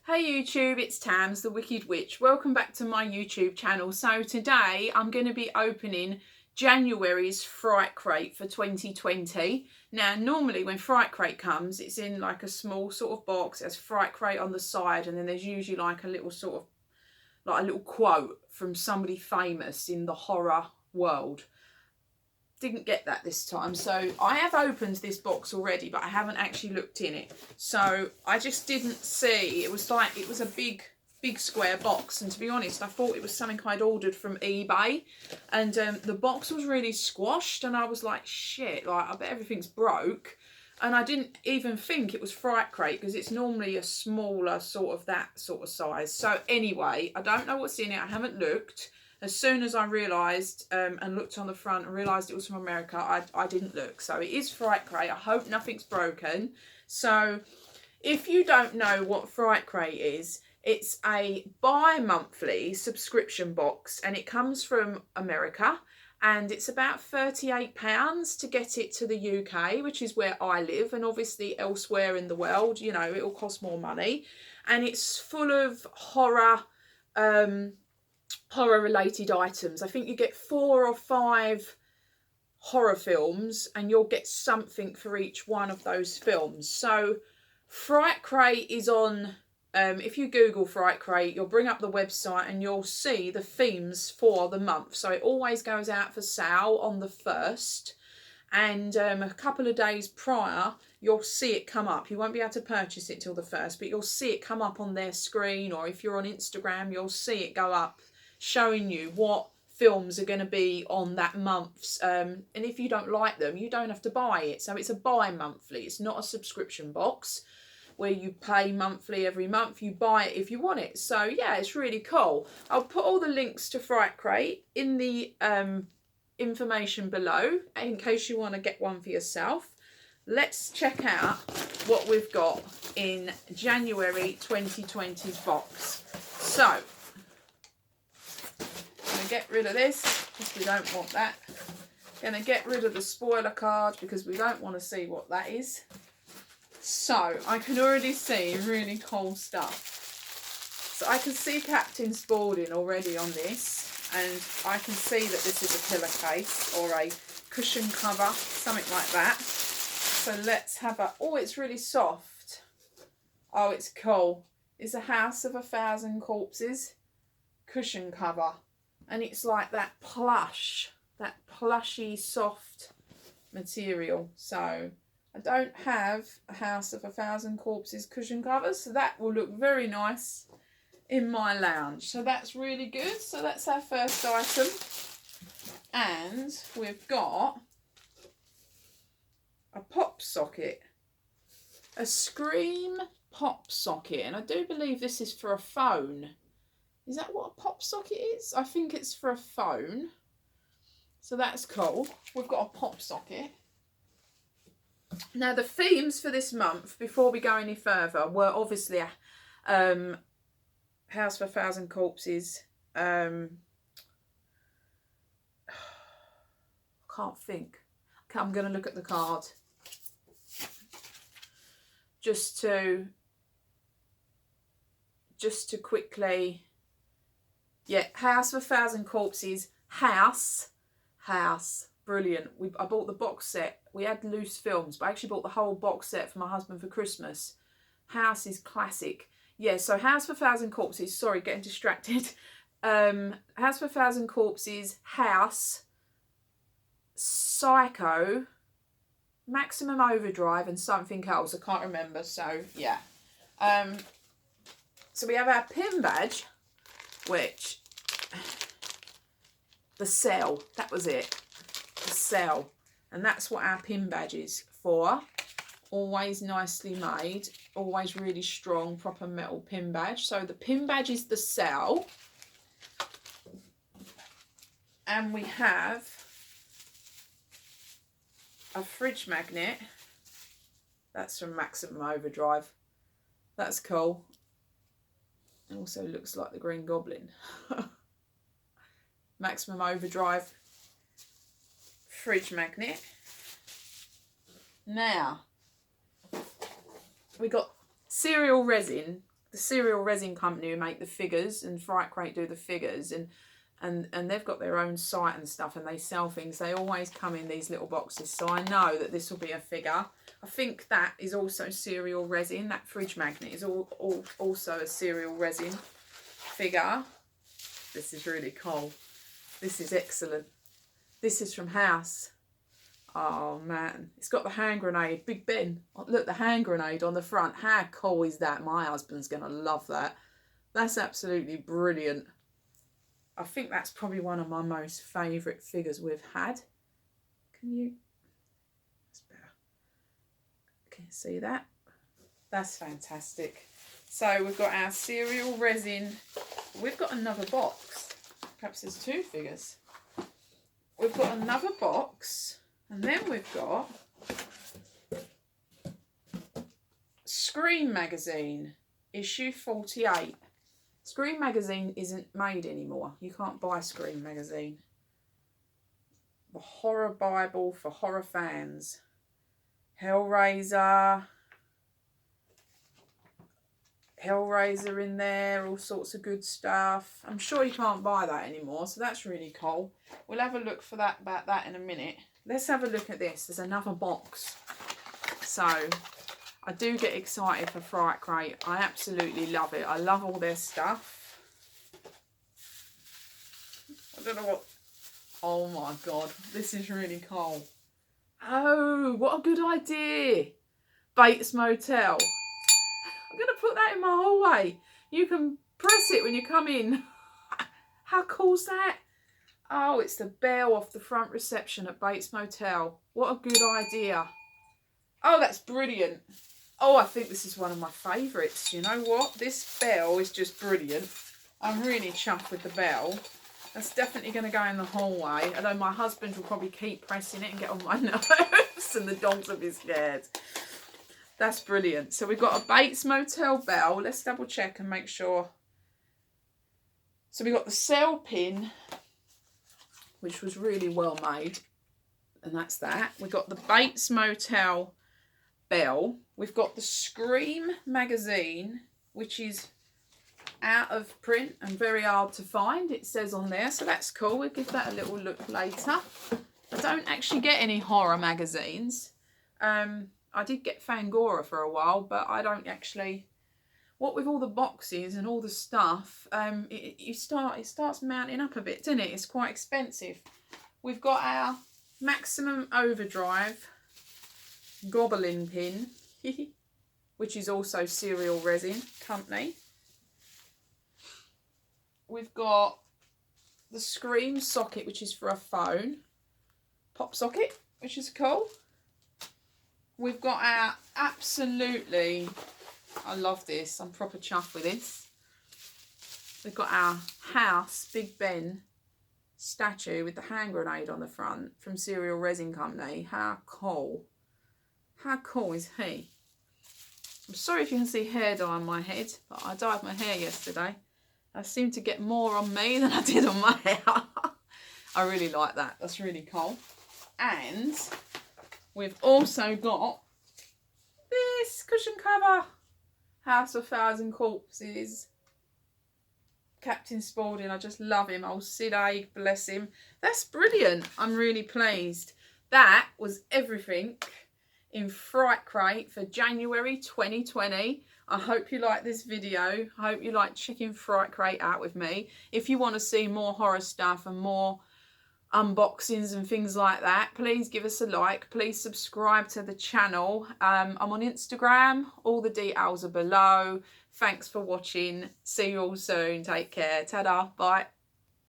Hey YouTube, it's Tams, the Wicked Witch. Welcome back to my YouTube channel. So today I'm going to be opening January's Frightcrate for 2020. Now normally when Frightcrate comes, it's in like a small sort of box. There's Frightcrate on the side and then there's usually like a little sort of, like a little quote from somebody famous in the horror world. Didn't get that this time, so I have opened this box already but I haven't actually looked in it, so I just didn't see. It was like, it was a big square box, and to be honest I thought it was something I'd ordered from eBay, and the box was really squashed and I was like, shit, like I bet everything's broke. And I didn't even think it was Frightcrate because it's normally a smaller sort of that sort of size. So anyway, I don't know what's in it, I haven't looked. As soon as I realised and looked on the front and realised it was from America, I didn't look. So it is Frightcrate. I hope nothing's broken. So if you don't know what Frightcrate is, it's a bi-monthly subscription box and it comes from America, and it's about £38 to get it to the UK, which is where I live, and obviously elsewhere in the world, you know, it'll cost more money. And it's full of horror related items. I think you get 4 or 5 horror films and you'll get something for each one of those films. So Frightcrate is on, if you Google Frightcrate, you'll bring up the website and you'll see the themes for the month. So it always goes out for sale on the 1st, and a couple of days prior you'll see it come up. You won't be able to purchase it till the 1st, but you'll see it come up on their screen, or if you're on Instagram you'll see it go up showing you what films are going to be on that month's, and if you don't like them you don't have to buy it. So it's a bi-monthly, it's not a subscription box where you pay monthly every month, you buy it if you want it. So yeah, it's really cool. I'll put all the links to Frightcrate in the information below in case you want to get one for yourself. Let's check out what we've got in January 2020's box. So get rid of this because we don't want that. Gonna get rid of the spoiler card because we don't want to see what that is. So I can already see really cool stuff. So I can see Captain Spaulding already on this, and I can see that this is a pillowcase or a cushion cover, something like that. So let's have a, oh, it's really soft. Oh, it's cool. It's a House of a Thousand Corpses cushion cover. And it's like that plush, that plushy soft material. So I don't have a House of a Thousand Corpses cushion cover, so that will look very nice in my lounge. So that's really good. So that's our first item. And we've got a pop socket, a Scream pop socket. And I do believe this is for a phone. Is that what a pop socket is? I think it's for a phone. So that's cool. We've got a pop socket. Now the themes for this month, before we go any further, were obviously House of a Thousand Corpses. I can't think. Okay, I'm going to look at the card. Just to quickly... Yeah, House of a Thousand Corpses, House, brilliant. I bought the box set. We had loose films, but I actually bought the whole box set for my husband for Christmas. House is classic. Yeah, so House of a Thousand Corpses, sorry, getting distracted. House of a Thousand Corpses, House, Psycho, Maximum Overdrive, and something else. I can't remember, so yeah. So we have our pin badge, which, the cell, that was it, the cell, and that's what our pin badge is for. Always nicely made, always really strong, proper metal pin badge. So the pin badge is the cell, and we have a fridge magnet. That's from Maximum Overdrive. That's cool. It also looks like the Green Goblin. Maximum Overdrive fridge magnet. Now, we got cereal resin the Serial Resin company who make the figures, and Frightcrate do the figures, and they've got their own site and stuff, and they sell things. They always come in these little boxes, so I know that this will be a figure. I think that is also Serial Resin. That fridge magnet is also a Serial Resin figure. This is really cool. This is excellent. This is from House. Oh man, it's got the hand grenade, Big Ben. Look, the hand grenade on the front. How cool is that? My husband's gonna love that. That's absolutely brilliant. I think that's probably one of my most favourite figures we've had. Can you? That's better. Can you see that? That's fantastic. So we've got our Serial Resin. We've got another box. Perhaps there's two figures. We've got another box. And then we've got Scream Magazine, issue 48. Scream Magazine isn't made anymore. You can't buy Scream Magazine. The Horror Bible for horror fans. Hellraiser in there, all sorts of good stuff. I'm sure you can't buy that anymore, so that's really cool. We'll have a look for that about that in a minute. Let's have a look at this. There's another box. So, I do get excited for Frightcrate. I absolutely love it. I love all their stuff. I don't know what... Oh my God. This is really cool. Oh, what a good idea. Bates Motel. I'm going to put that in my hallway. You can press it when you come in. How cool's that? Oh, it's the bell off the front reception at Bates Motel. What a good idea. Oh, that's brilliant. Oh, I think this is one of my favourites. You know what? This bell is just brilliant. I'm really chuffed with the bell. That's definitely going to go in the hallway. Although my husband will probably keep pressing it and get on my nerves. And the dogs will be scared. That's brilliant. So we've got a Bates Motel bell. Let's double check and make sure. So we've got the cell pin, which was really well made, and that's that. We've got the Bates Motel bell. We've got the Scream Magazine, which is out of print and very hard to find, it says on there, so that's cool. We'll give that a little look later. I don't actually get any horror magazines. I did get Fangora for a while, but I don't actually... What with all the boxes and all the stuff, it starts mounting up a bit, doesn't it? It's quite expensive. We've got our Maximum Overdrive Goblin pin, which is also Serial Resin company. We've got the Scream socket, which is for a phone. Pop socket, which is cool. We've got our absolutely... I love this. I'm proper chuffed with this. We've got our House Big Ben statue with the hand grenade on the front from Serial Resin Company. How cool. How cool is he? I'm sorry if you can see hair dye on my head, but I dyed my hair yesterday. I seem to get more on me than I did on my hair. I really like that. That's really cool. And we've also got this cushion cover. House of 1,000 Corpses. Captain Spaulding, I just love him. Old Sid Haig, bless him. That's brilliant. I'm really pleased. That was everything in Frightcrate for January 2020. I hope you like this video. I hope you like checking Frightcrate out with me. If you want to see more horror stuff and more unboxings and things like that, please give us a like. Please subscribe to the channel. I'm on Instagram. All the details are below. Thanks for watching. See you all soon. Take care. Ta-da. Bye.